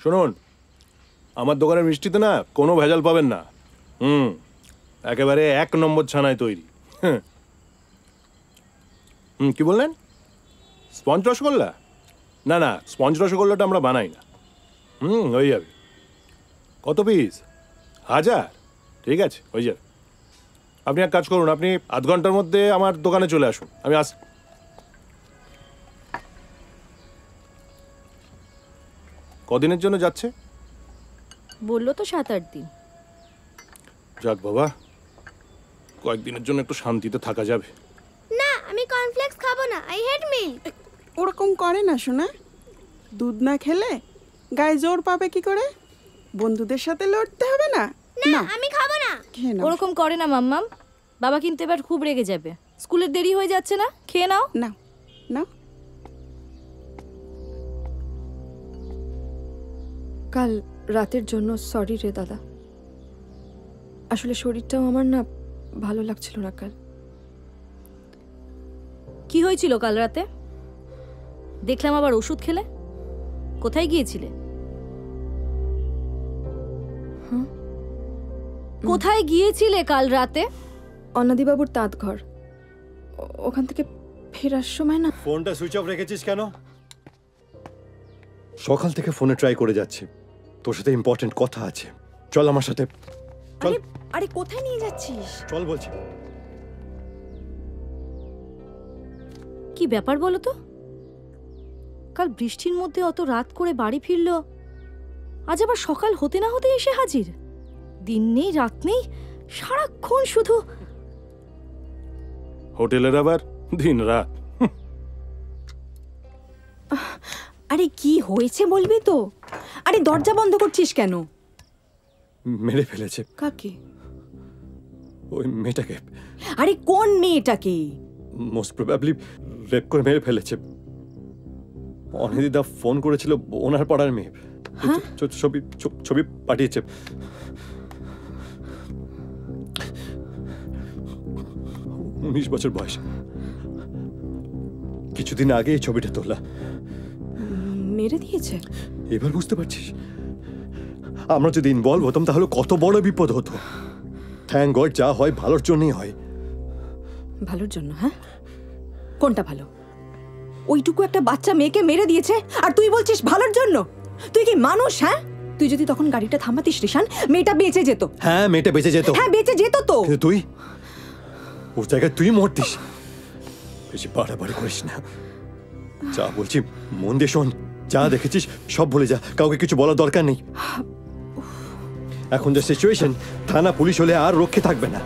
শুনুন, আমার দোকানের মিষ্টিতে না কোনো ভেজাল পাবেন না। একেবারে 1 নম্বর ছানায় তৈরি। কি বললেন? স্পঞ্জ রসগোল্লা? না না, স্পঞ্জ রসগোল্লাটা আমরা বানাই না। হয়ে যাবে। কত পিস? 1000? ঠিক আছে, হয়ে যাবে। আপনি এক কাজ করুন, আপনি আধ ঘন্টার মধ্যে আমার দোকানে চলে আসুন, আমি আস। কদিনের জন্য যাচ্ছে? বললো তো 7-8 দিন। যাক বাবা, কয়েকদিনের জন্য একটু শান্তিতে থাকা যাবে। না, আমি কর্নফ্লেক্স খাবো না, আই হেট মিল্ক। ওরকম করে না শোনা, দুধ না খেলে গায়ে জোর পাবে কি করে? বন্ধুদের সাথে লড়তে হবে না? না, আমি খাবো না। ওরকম করে না মাম্মাম, বাবা কিন্তু এবার খুব রেগে যাবে। স্কুলের দেরি হয়ে যাচ্ছে না, খেয়ে নাও। না না, কাল রাতের জন্য সরি রে দাদা, আসলে শরীরটাও আমার না ভালো লাগছিল না কাল। কি হয়েছিল কাল রাতে? দেখলাম আবার ওষুধ খেলে। কোথায় গিয়েছিলে? কোথায় গিয়েছিলে কাল রাতে? অন্নাদিবাবুর তাঁত ঘর, ওখান থেকে ফেরার সময় না। ফোনটা সুইচ অফ রেখেছিস কেন? সকাল থেকে ফোনে ট্রাই করে যাচ্ছি, তোর সাথে ইম্পর্টেন্ট কথা আছে। চল আমার সাথে, চল। আরে কোথায় নিয়ে যাচ্ছিস? চল বলছি। কি ব্যাপার বলো তো? কাল বৃষ্টির মধ্যে অত রাত করে বাড়ি ফিরলো, আজ আবার সকাল হতে না হতে এসে হাজির। দিন নেই রাত নেই, সারাক্ষণ শুধু হোটেলের আবার দিন রাত। আরে কি হয়েছে বলবি তো? আরে দরজা বন্ধ করছিস কেন? মেরে ফেলেছে। কাকে? ওই মেয়েটাকে। আরে কোন মেয়েটাকে? মোস্ট প্রবাবলি রেপ করে মেরে ফেলেছে। অনিদিদা ফোন করেছিল, ওনার পাড়ার মেয়ে। ছবি পাঠিয়েছে। উনিশ বছর বয়স। কিছুদিন আগে এই ছবিটা তোলা। মেরে দিয়েছে? এবার বুঝতে পারছিস? আমরা যদি ইনভলভ হতাম তাহলে কত বড় বিপদ হতো। থ্যাঙ্ক গড, যা হয় ভালোর জন্যই হয়। ভালোর জন্য? হ্যাঁ, কোনটা ভালো? ওইটুকু একটা বাচ্চা মেয়েকে মেরে দিয়েছে আর তুই বলছিস ভালোর জন্য? তুই কি মানুষ? হ্যাঁ, তুই যদি তখন গাড়িটা থামাতিস রিশান, মেয়েটা বেঁচে যেত। হ্যাঁ, মেয়েটা বেঁচে যেত। হ্যাঁ, বেঁচে যেত তো। তুই ওর জায়গায় তুই মরতিস। বেশি বাড়াবাড়ি করিস না। যা বলছি মন দিয়ে শোন। যা দেখেছিস সব ভুলে যা, কাউকে কিছু বলার দরকার নেই। এখন যে সিচুয়েশন, থানা পুলিশ হলে আর রক্ষে থাকবে না।